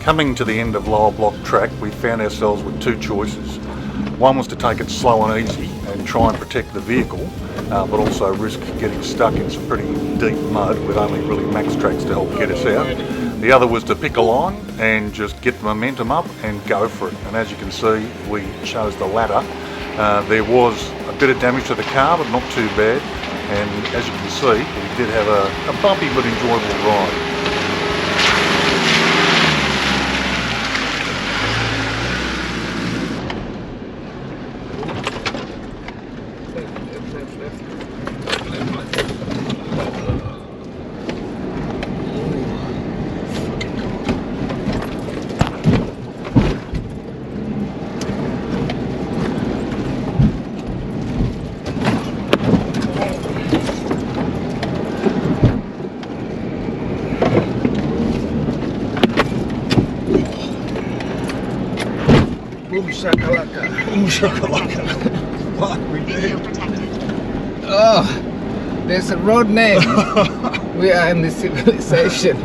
Coming to the end of Lower Block Track, we found ourselves with two choices. One was to take it slow and easy and try and protect the vehicle, but also risk getting stuck in some pretty deep mud with only really max tracks to help get us out. The other was to pick a line and just get the momentum up and go for it. And as you can see, we chose the latter. There was a bit of damage to the car, but not too bad. And as you can see, we did have a bumpy but enjoyable ride. Boom shakalaka. Boom shakalaka. What we did. Oh, there's a road name. We are in the civilization.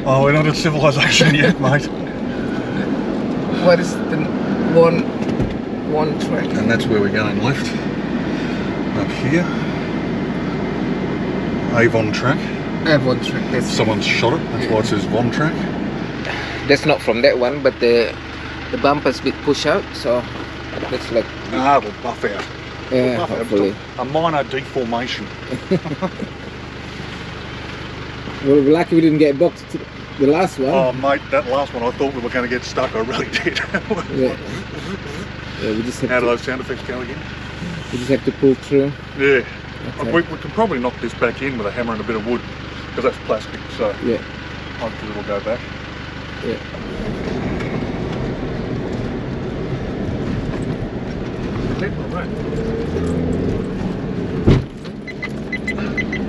Oh, we're not in civilization yet, mate. What is the one track? And that's where we're going left. Up here. Avon Track. Avon Track. Someone's shot it, that's why it says Von Track. That's not from that one, but the bumper's bit push out, so looks like we'll buff out. Yeah, buff hopefully. Out. A minor deformation. Well, we're lucky we didn't get boxed to the last one. Oh mate, that last one I thought we were going to get stuck, I really did. Yeah, we just have How do those sound effects go again? We just have to pull through. Yeah. Okay. We can probably knock this back in with a hammer and a bit of wood, because that's plastic, so yeah, hopefully it'll go back. Yeah.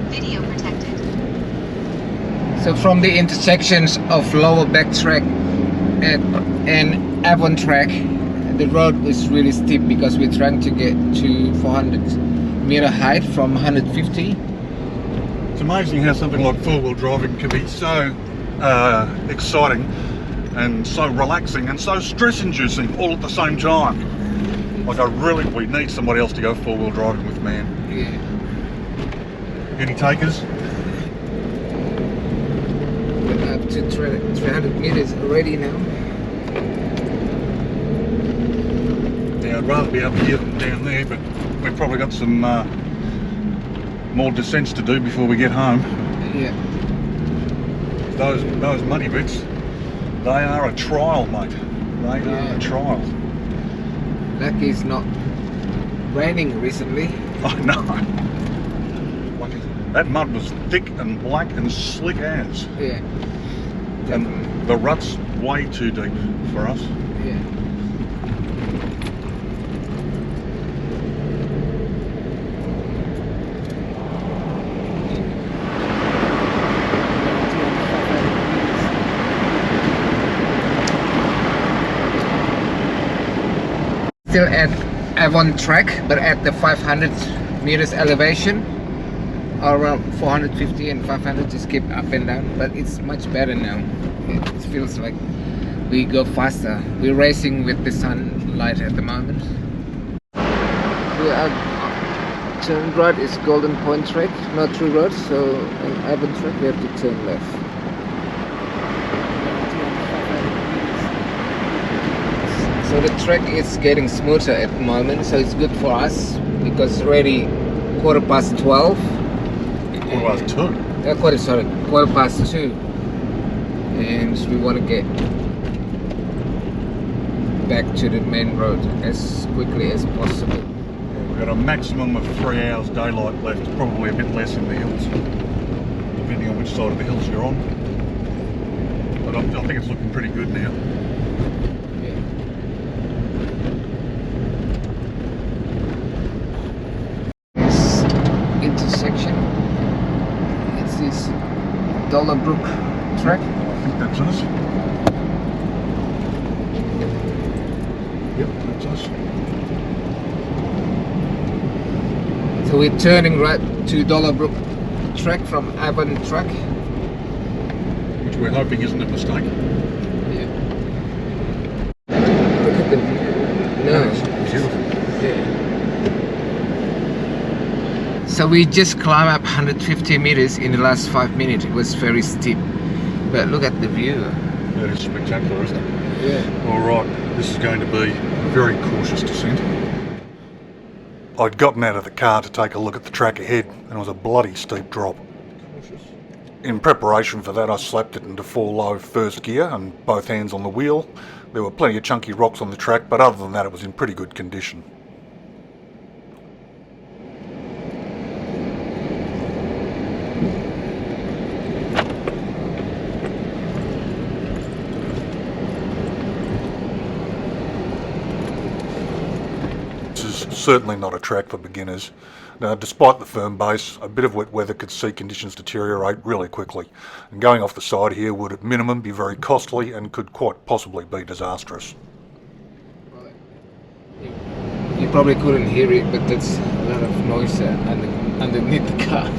Video protected. So from the intersections of Lower Back Track and Avon Track, the road was really steep because we're trying to get to 400-meter height from 150. It's amazing how something like four-wheel driving can be so exciting and so relaxing and so stress-inducing all at the same time. Like we need somebody else to go four-wheel driving with, man. Yeah. Any takers? We're up to 300 meters already now. Yeah, I'd rather be up here than down there, but we've probably got some more descents to do before we get home. Yeah. Those muddy bits, they are a trial, mate. They are a trial. Lucky it's not raining recently. I know. That mud was thick and black and slick as. Yeah. And the rut's way too deep for us. Yeah. Still at Avon Track, but at the 500 meters elevation, or around 450 and 500, just keep up and down, but it's much better now. It feels like we go faster. We're racing with the sunlight at the moment. We are turn right is Golden Point Track, not through road, so on Avon Track we have to turn left. So the track is getting smoother at the moment, so it's good for us because it's already 12:15. Quarter past 2. Quarter past 2. And we want to get back to the main road as quickly as possible. We've got a maximum of 3 hours daylight left, probably a bit less in the hills, depending on which side of the hills you're on. But I think it's looking pretty good now. Intersection. It's this Dollar Brook track. I think that's us. Yep, that's us. So we're turning right to Dollar Brook track from Avon Track. Which we're hoping isn't a mistake. Yeah. at the view. No. It's beautiful. Yeah. So we just climbed up 150 meters in the last 5 minutes. It was very steep. But look at the view. That is spectacular, isn't it? Yeah. All right, this is going to be a very cautious descent. I'd gotten out of the car to take a look at the track ahead, and it was a bloody steep drop. In preparation for that, I slapped it into 4-low first gear and both hands on the wheel. There were plenty of chunky rocks on the track, but other than that, it was in pretty good condition. Certainly not a track for beginners. Now, despite the firm base, a bit of wet weather could see conditions deteriorate really quickly, and going off the side here would at minimum be very costly and could quite possibly be disastrous. You probably couldn't hear it, but that's a lot of noise underneath the car.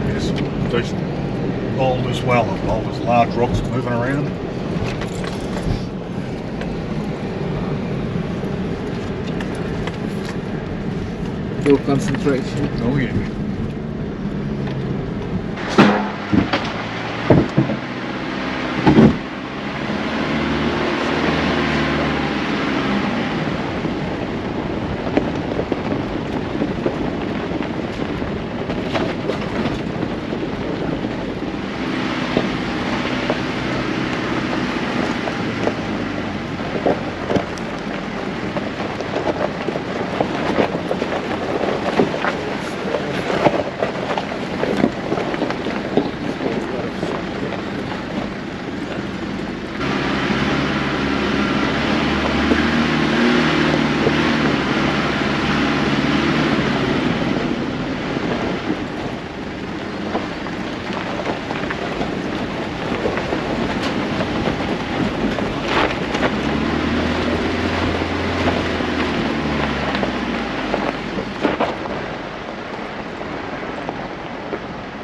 Yes, decent boulders, well, not boulders, large rocks moving around. Full concentration. Oh yeah.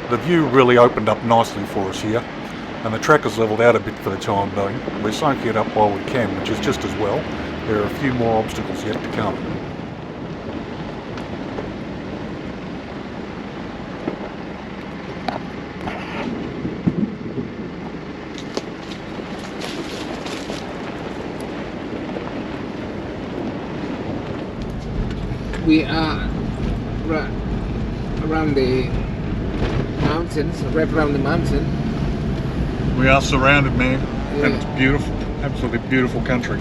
The view really opened up nicely for us here, and the track has levelled out a bit for the time being. We're soaking it up while we can, which is just as well. There are a few more obstacles yet to come. We are around the mountains, right around the mountain. We are surrounded, man, Yeah. and it's beautiful, absolutely beautiful country.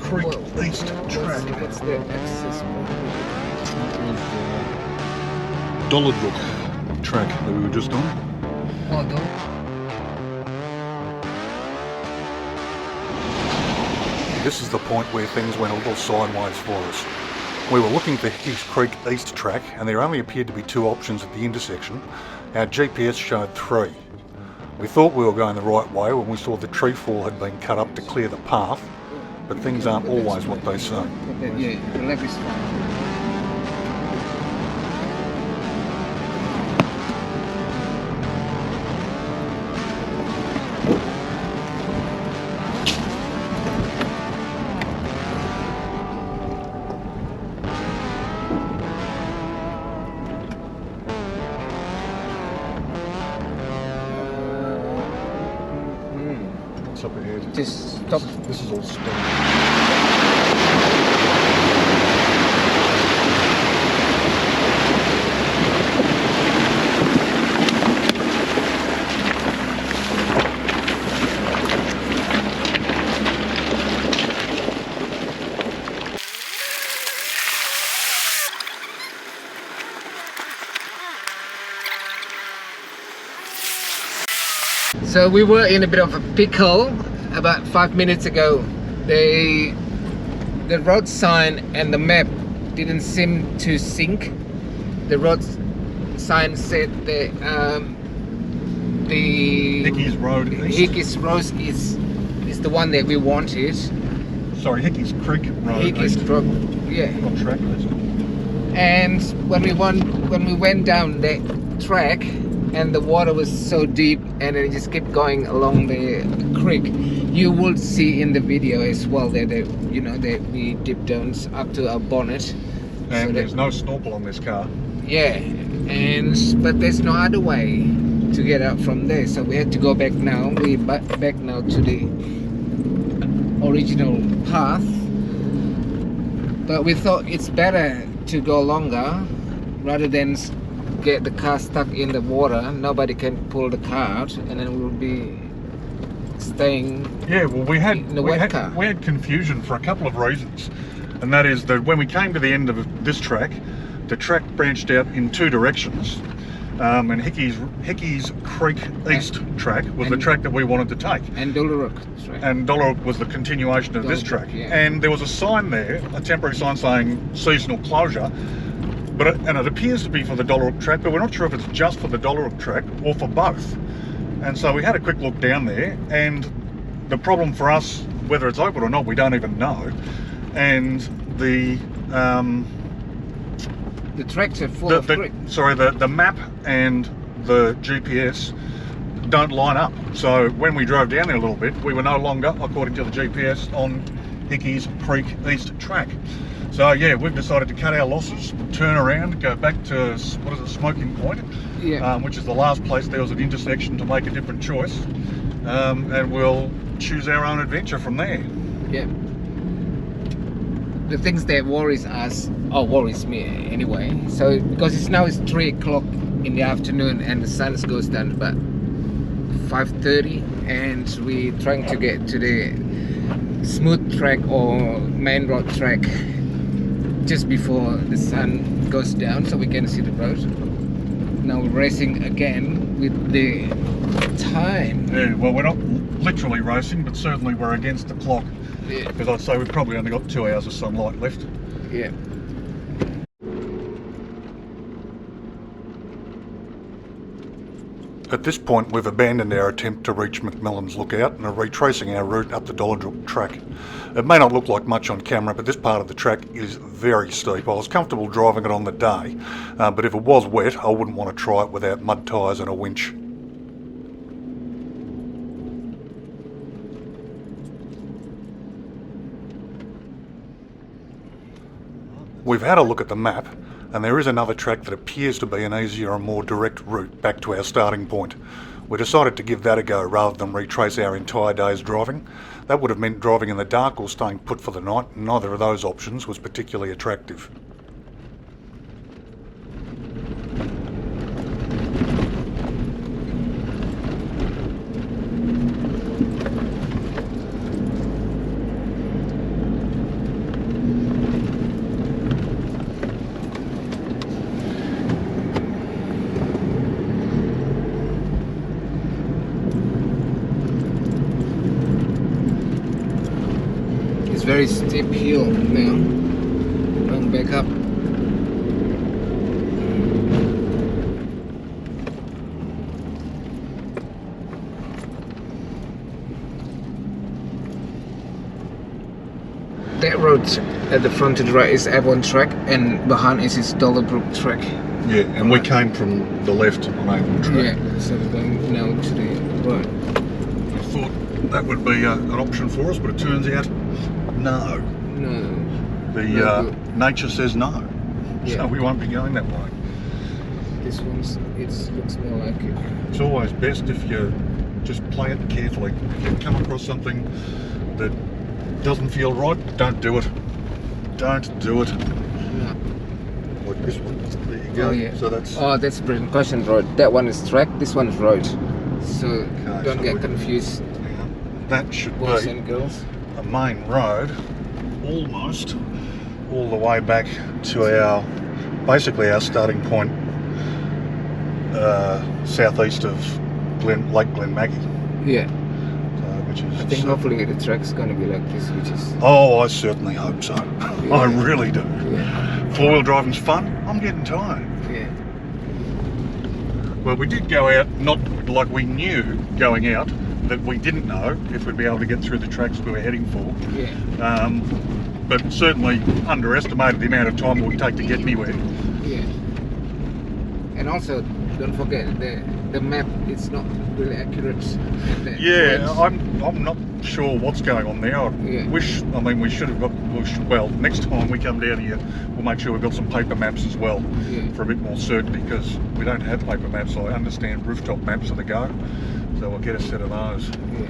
Creek East Track. What's the access point? Dollar Brook track that we were just on. Oh, no. This is the point where things went a little sideways for us. We were looking for Hicks Creek East Track, and there only appeared to be 2 options at the intersection. Our GPS showed 3. We thought we were going the right way when we saw the tree fall had been cut up to clear the path, but things aren't always what they say. Yeah, the left is fine. What's up ahead? Just stop. This is all stone. So we were in a bit of a pickle about 5 minutes ago. They the road sign and the map didn't seem to sync. The road sign said the Hickey's Road East. Hickey's Road is the one that we wanted. Sorry, Hickey's Creek Road Hickey's East. Road, yeah. Not track list. And when we went down that track, and the water was so deep, and it just kept going along the creek, you will see in the video as well that that we dipped down up to our bonnet. And there's no snorkel on this car. Yeah, but there's no other way to get out from there, so we had to go back now. We back now to the original path, but we thought it's better to go longer rather than get the car stuck in the water. Nobody can pull the car out, and then we'll be staying. Yeah, well, we had car. confusion for a couple of reasons, and that is that when we came to the end of this track, the track branched out in two directions, and Hickey's Creek East track was the track that we wanted to take, and Dollaruk track. And Dollaruk was the continuation of this track. Yeah. And there was a sign there, a temporary sign saying seasonal closure. And it appears to be for the Dollaruk track, but we're not sure if it's just for the Dollaruk track or for both. And so we had a quick look down there, and the problem for us, whether it's open or not, we don't even know. And the tracks are full of creek. Sorry, the map and the GPS don't line up. So when we drove down there a little bit, we were no longer, according to the GPS, on Hickey's Creek East track. So yeah, we've decided to cut our losses, turn around, go back to, Smoking Point, which is the last place there was an intersection to make a different choice, and we'll choose our own adventure from there. Yeah. The things that worries me anyway. So because it's 3 o'clock in the afternoon and the sun goes down about 5:30, and we're trying to get to the smooth track or main road track just before the sun goes down, so we can see the road. Now we're racing again with the time. Yeah, well, we're not literally racing, but certainly we're against the clock. Yeah. Because I'd say we've probably only got 2 hours of sunlight left. Yeah. At this point, we've abandoned our attempt to reach McMillans Lookout and are retracing our route up the Dollaruk track. It may not look like much on camera, but this part of the track is very steep. I was comfortable driving it on the day, but if it was wet, I wouldn't want to try it without mud tyres and a winch. We've had a look at the map, and there is another track that appears to be an easier and more direct route back to our starting point. We decided to give that a go rather than retrace our entire day's driving. That would have meant driving in the dark or staying put for the night, and neither of those options was particularly attractive. Very steep hill now. Going back up. That road at the front to the right is Avon Track, and behind is Dollaruk Track. Yeah, and we came from the left on Avon Track. Yeah, so we're going now to the right. I thought that would be an option for us, but it turns out no. No. The nature says no. Yeah. So we won't be going that way. This one's, it looks more like it. It's always best if you just play it carefully. If you come across something that doesn't feel right, don't do it. Don't do it. No. Like this one. There you go. Oh, yeah. So that's... Oh, that's Britain Caution Road. That one is track, this one is road. So Okay, don't so get confused, hang on. That should boys be and girls. a main road, almost all the way back to our, basically our starting point, southeast of Lake Glenmaggie. Yeah. So we're which is... I think hopefully the track's going to be like this, which is... Oh, I certainly hope so. I really do. Yeah. Four-wheel driving's fun. I'm getting tired. Yeah. Well, we did go out, not like we knew going out, that we didn't know if we'd be able to get through the tracks we were heading for. Yeah. But certainly underestimated the amount of time it would take to get anywhere. Yeah. And also, don't forget the map. It's not really accurate. Yeah, I'm not sure what's going on there. We should have got. Well, next time we come down here, we'll make sure we've got some paper maps as well for a bit more certainty, because we don't have paper maps. I understand rooftop maps are the go, so we'll get a set of those. Yeah.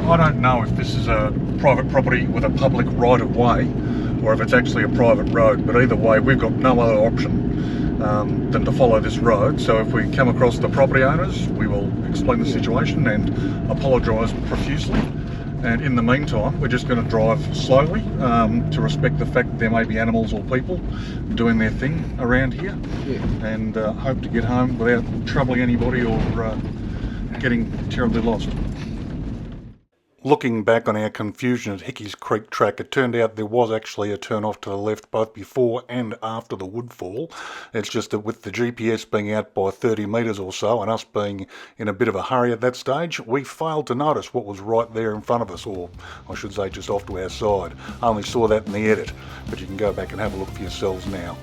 I don't know if this is a private property with a public right-of-way or if it's actually a private road, but either way we've got no other option than to follow this road. So if we come across the property owners, we will explain the situation and apologise profusely, and in the meantime we're just going to drive slowly to respect the fact that there may be animals or people doing their thing around here, and hope to get home without troubling anybody or getting terribly lost. Looking back on our confusion at Hickey's Creek track, it turned out there was actually a turn off to the left both before and after the woodfall. It's just that with the GPS being out by 30 metres or so and us being in a bit of a hurry at that stage, we failed to notice what was right there in front of us, or I should say just off to our side. I only saw that in the edit, but you can go back and have a look for yourselves now.